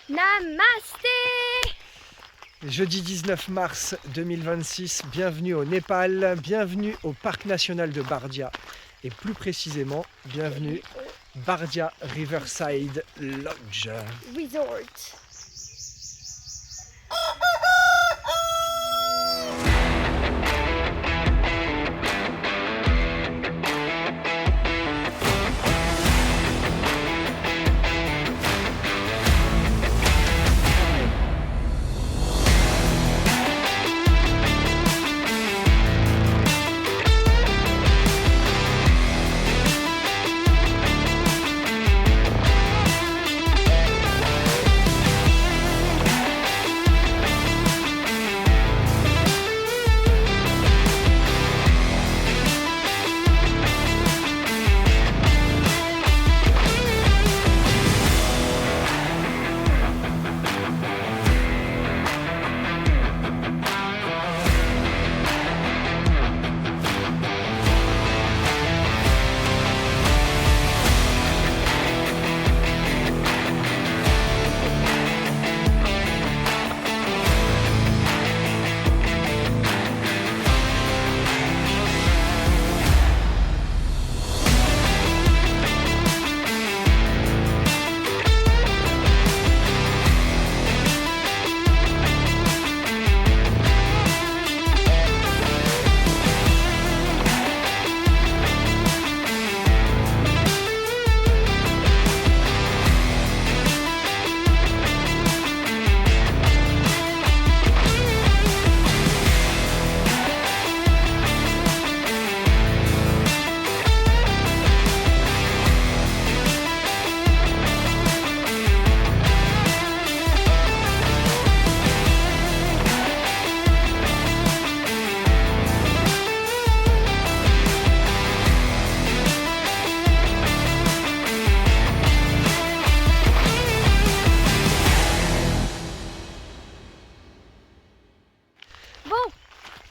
Namasté. Jeudi 19 mars 2026, bienvenue au Népal, bienvenue au Parc National de Bardia et plus précisément, bienvenue Bardia Riverside Lodge. Resort.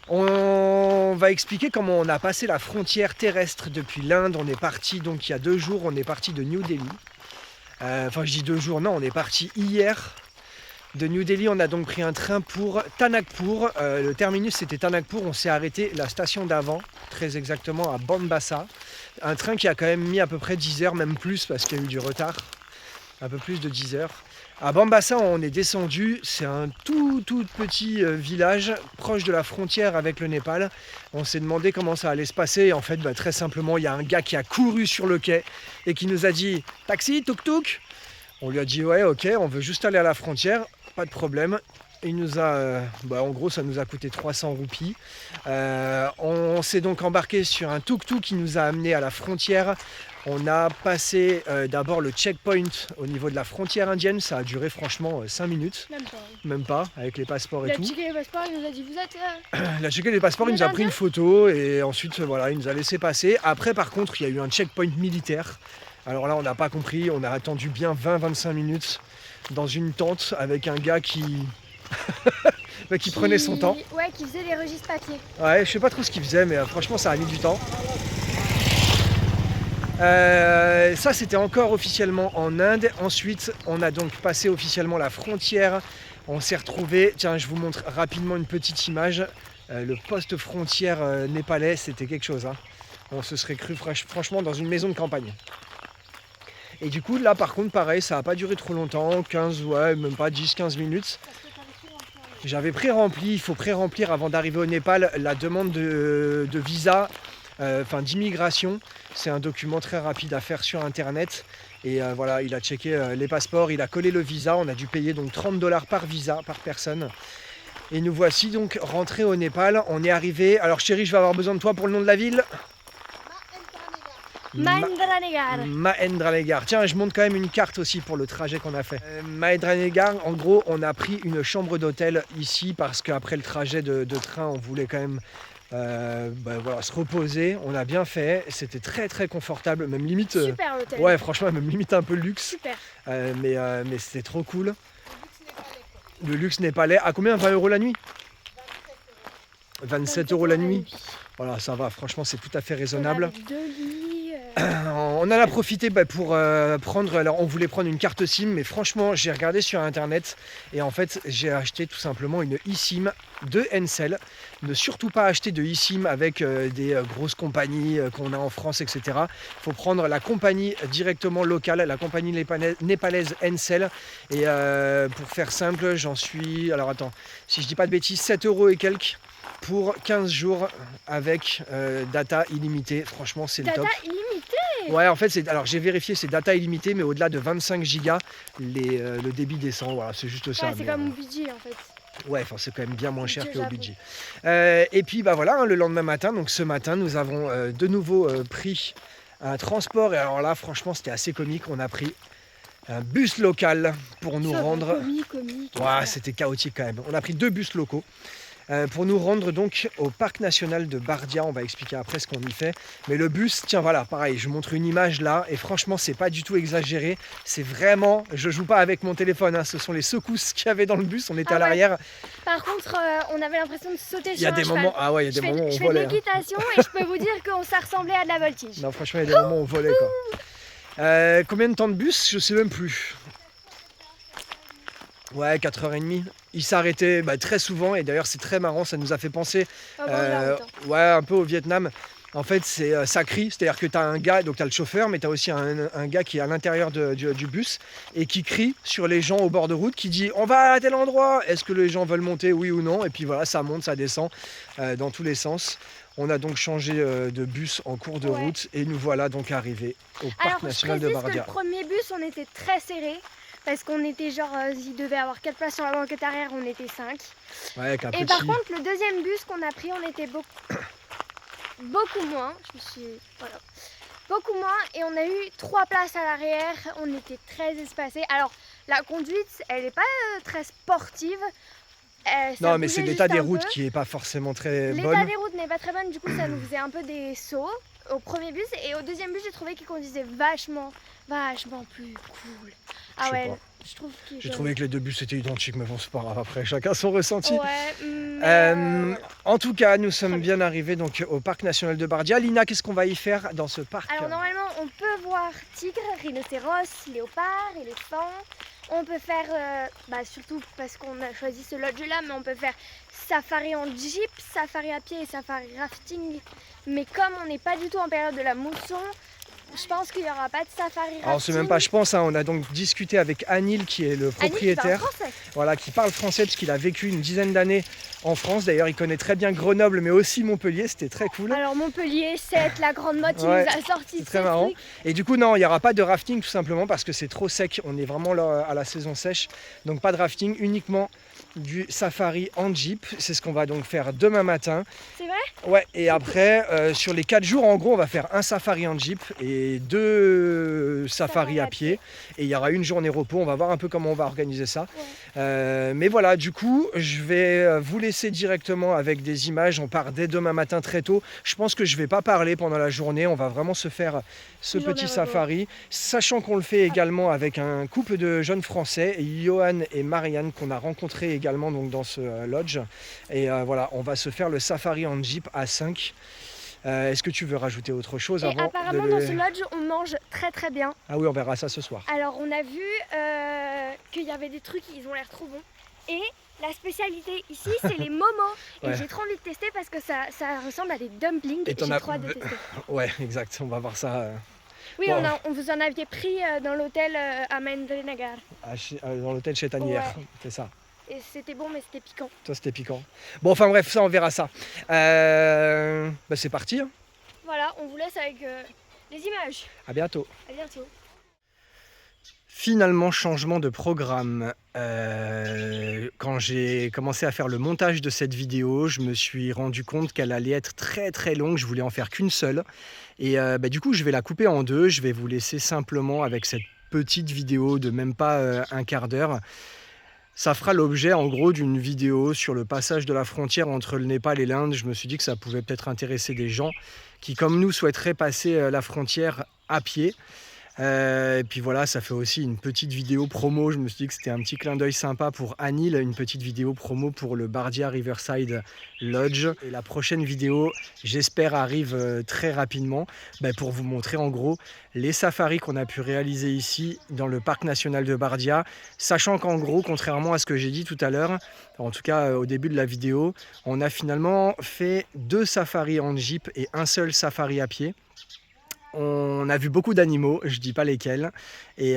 On va expliquer comment on a passé la frontière terrestre depuis l'Inde. On est parti donc il y a 2 jours, on est parti de New Delhi. Enfin je dis 2 jours, non, on est parti hier. De New Delhi, on a donc pris un train pour Tanakpur. Le terminus c'était Tanakpur, on s'est arrêté la station d'avant, très exactement à Bambassa. Un train qui a quand même mis à peu près 10 heures, même plus parce qu'il y a eu du retard. Un peu plus de 10 heures. À Bambassa, on est descendu, c'est un tout petit village proche de la frontière avec le Népal. On s'est demandé comment ça allait se passer. En fait, très simplement, il y a un gars qui a couru sur le quai et qui nous a dit « Taxi, tuk-tuk ?» On lui a dit « Ouais, ok, on veut juste aller à la frontière, pas de problème. » Il nous a, en gros, ça nous a coûté 300 roupies. On s'est donc embarqué sur un tuk-tuk qui nous a amené à la frontière. On a passé d'abord le checkpoint au niveau de la frontière indienne. Ça a duré franchement 5 minutes. Même pas, avec les passeports et tout. Il a checké les passeports, il nous a dit vous êtes... Il a checké les passeports, il nous a pris une photo et ensuite voilà, il nous a laissé passer. Après par contre, il y a eu un checkpoint militaire. Alors là, on n'a pas compris, on a attendu bien 20-25 minutes dans une tente avec un gars qui prenait son temps. Ouais, qui faisait les registres papier. Ouais, je sais pas trop ce qu'il faisait, mais franchement, ça a mis du temps. Ça, c'était encore officiellement en Inde. Ensuite, on a donc passé officiellement la frontière. On s'est retrouvé. Tiens, je vous montre rapidement une petite image. Le poste frontière népalais, c'était quelque chose. Hein. On se serait cru franchement dans une maison de campagne. Et du coup, là, par contre, pareil, ça n'a pas duré trop longtemps. 15, ouais, même pas 10-15 minutes. J'avais pré-rempli, il faut pré-remplir avant d'arriver au Népal la demande de visa, d'immigration. C'est un document très rapide à faire sur internet. Et voilà, il a checké les passeports, il a collé le visa. On a dû payer donc 30 $ par visa, par personne. Et nous voici donc rentrés au Népal. On est arrivé. Alors chérie, je vais avoir besoin de toi pour le nom de la ville. Mahendranagar. Mahendranagar. Tiens, je monte quand même une carte aussi pour le trajet qu'on a fait. Mahendranagar, en gros, on a pris une chambre d'hôtel ici parce qu'après le trajet de train, on voulait quand même se reposer. On a bien fait. C'était très très confortable, même limite. Super l'hôtel. Ouais, franchement, même limite un peu luxe. Super. Mais c'était trop cool. Le luxe népalais. À combien? 20 € la nuit? 27 € la nuit. Voilà, ça va. Franchement, c'est tout à fait raisonnable. On a 2 lits. on en a profité pour prendre, alors on voulait prendre une carte SIM, mais franchement j'ai regardé sur internet et en fait j'ai acheté tout simplement une eSIM de Ncell. Ne surtout pas acheter de eSIM avec des grosses compagnies qu'on a en France, etc. Il faut prendre la compagnie directement locale, la compagnie népalaise Ncell. Et pour faire simple, j'en suis, alors attends, si je dis pas de bêtises, 7 € et quelques pour 15 jours avec data illimitée. Franchement, c'est le top. Data illimitée. Ouais, en fait, alors j'ai vérifié, c'est data illimitée, mais au-delà de 25 gigas, le débit descend. Voilà, c'est juste ça. Ouais, c'est comme Obidji en fait. Ouais, enfin, c'est quand même bien moins cher que Japon. Obidji. Et puis, bah voilà, hein, le lendemain matin, donc ce matin, nous avons de nouveau pris un transport. Et alors là, franchement, c'était assez comique. On a pris un bus local pour nous rendre. Comique. Ouais, c'était chaotique quand même. On a pris 2 bus locaux. Pour nous rendre donc au parc national de Bardia. On va expliquer après ce qu'on y fait. Mais le bus, tiens voilà, pareil, je montre une image là et franchement c'est pas du tout exagéré. C'est vraiment, je joue pas avec mon téléphone, hein, ce sont les secousses qu'il y avait dans le bus, on était à l'arrière. Par contre, on avait l'impression de sauter Il y sur a un des cheval. moments, ah ouais, il y a des moments où on Je fais de volait. Hein. l'équitation et je peux vous dire que ça ressemblait à de la voltige. Non franchement il y a des moments où on volait quoi. Combien de temps de bus? Je sais même plus. Ouais, 4h30. Il s'arrêtait très souvent et d'ailleurs c'est très marrant, ça nous a fait penser ouais, un peu au Vietnam. En fait, ça crie, c'est-à-dire que tu as un gars, donc tu as le chauffeur, mais tu as aussi un gars qui est à l'intérieur du bus et qui crie sur les gens au bord de route, qui dit on va à tel endroit, est-ce que les gens veulent monter, oui ou non? Et puis voilà, ça monte, ça descend dans tous les sens. On a donc changé de bus en cours de route et nous voilà donc arrivés au parc national de Bardia. Que le premier bus, on était très serré. Parce qu'on était genre, il devait avoir 4 places sur la banquette arrière, on était 5. Ouais, avec un et petit... par contre, le deuxième bus qu'on a pris, on était beaucoup moins. Beaucoup moins. Et on a eu 3 places à l'arrière, on était très espacés. Alors, la conduite, elle n'est pas très sportive. Non, mais c'est l'état des routes qui n'est pas forcément très bonne. L'état des routes n'est pas très bonne, du coup, ça nous faisait un peu des sauts au premier bus. Et au deuxième bus, j'ai trouvé qu'il conduisait vachement plus cool. Ah ouais, je trouve qu'il... J'ai trouvé que les 2 bus étaient identiques, mais bon, c'est pas grave, après, chacun son ressenti. Ouais, en tout cas, nous sommes bien arrivés donc, au parc national de Bardia. Lina, qu'est-ce qu'on va y faire dans ce parc? Alors normalement, on peut voir tigres, rhinocéros, léopards, éléphants. On peut faire, surtout parce qu'on a choisi ce lodge-là, mais on peut faire safari en jeep, safari à pied et safari rafting. Mais comme on n'est pas du tout en période de la mousson, je pense qu'il n'y aura pas de safari rafting. Alors c'est même pas je pense, hein, on a donc discuté avec Anil qui est le propriétaire. Qui parle français parce qu'il a vécu une dizaine d'années en France. D'ailleurs il connaît très bien Grenoble mais aussi Montpellier, c'était très cool. Alors Montpellier, Sète, la Grande Motte, il nous a sorti c'est très marrant. Et du coup non, il n'y aura pas de rafting tout simplement parce que c'est trop sec, on est vraiment là à la saison sèche. Donc pas de rafting, uniquement du safari en jeep. C'est ce qu'on va donc faire demain matin. C'est vrai? Ouais, et après sur les 4 jours en gros on va faire un safari en jeep et 2 safaris à pied. Et il y aura une journée repos, on va voir un peu comment on va organiser ça. Mais voilà, du coup je vais vous laisser directement avec des images. On part dès demain matin très tôt. Je pense que je vais pas parler pendant la journée, on va vraiment se faire ce petit safari, sachant qu'on le fait également avec un couple de jeunes français, Johan et Marianne, qu'on a rencontrés également donc, dans ce lodge. Et voilà, on va se faire le safari en jeep à 5. Est-ce que tu veux rajouter autre chose avant? Apparemment dans ce lodge on mange très très bien. Ah oui, on verra ça ce soir. Alors on a vu qu'il y avait des trucs, ils ont l'air trop bons. Et la spécialité ici c'est les momos. Et j'ai trop envie de tester parce que ça ressemble à des dumplings. Et j'ai trop hâte de tester. Ouais, exact, on va voir ça. Oui, bon. on vous en aviez pris dans l'hôtel à Mendrinagar. Dans l'hôtel chez Tanière, c'est ça. Et c'était bon, mais c'était piquant. Toi, c'était piquant. Bon, enfin bref, ça, on verra ça. C'est parti. Hein. Voilà, on vous laisse avec les images. À bientôt. À bientôt. Finalement, changement de programme. Quand j'ai commencé à faire le montage de cette vidéo, je me suis rendu compte qu'elle allait être très très longue. Je voulais en faire qu'une seule. Et du coup, je vais la couper en 2. Je vais vous laisser simplement avec cette petite vidéo de même pas un quart d'heure. Ça fera l'objet en gros d'une vidéo sur le passage de la frontière entre le Népal et l'Inde. Je me suis dit que ça pouvait peut-être intéresser des gens qui, comme nous, souhaiteraient passer la frontière à pied. Et puis voilà, ça fait aussi une petite vidéo promo. Je me suis dit que c'était un petit clin d'œil sympa pour Anil, une petite vidéo promo pour le Bardia Riverside Lodge. Et la prochaine vidéo, j'espère, arrive très rapidement pour vous montrer en gros les safaris qu'on a pu réaliser ici dans le parc national de Bardia. Sachant qu'en gros, contrairement à ce que j'ai dit tout à l'heure, en tout cas au début de la vidéo, on a finalement fait 2 safaris en jeep et un seul safari à pied. On a vu beaucoup d'animaux, je dis pas lesquels. Et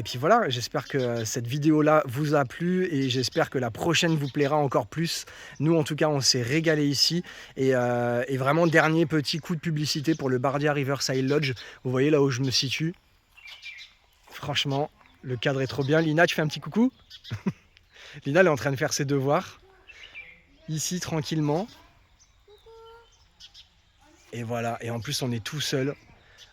puis voilà, j'espère que cette vidéo-là vous a plu et j'espère que la prochaine vous plaira encore plus. Nous, en tout cas, on s'est régalé ici. Et vraiment, dernier petit coup de publicité pour le Bardia Riverside Lodge. Vous voyez là où je me situe. Franchement, le cadre est trop bien. Lina, tu fais un petit coucou? Lina, elle est en train de faire ses devoirs. Ici, tranquillement. Et voilà, et en plus, on est tout seul.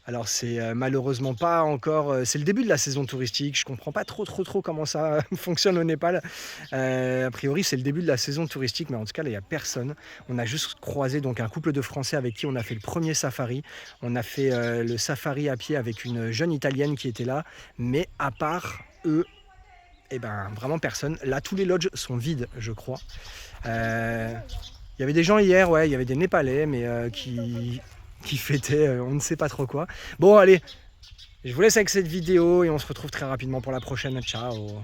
Alors c'est malheureusement pas encore, c'est le début de la saison touristique, je comprends pas trop comment ça fonctionne au Népal. A priori c'est le début de la saison touristique, mais en tout cas là il n'y a personne. On a juste croisé donc un couple de Français avec qui on a fait le premier safari. On a fait le safari à pied avec une jeune Italienne qui était là, mais à part eux, vraiment personne. Là tous les lodges sont vides je crois. Il y avait des gens hier, ouais, il y avait des Népalais, mais qui fêtait on ne sait pas trop quoi. Bon allez, je vous laisse avec cette vidéo et on se retrouve très rapidement pour la prochaine. Ciao.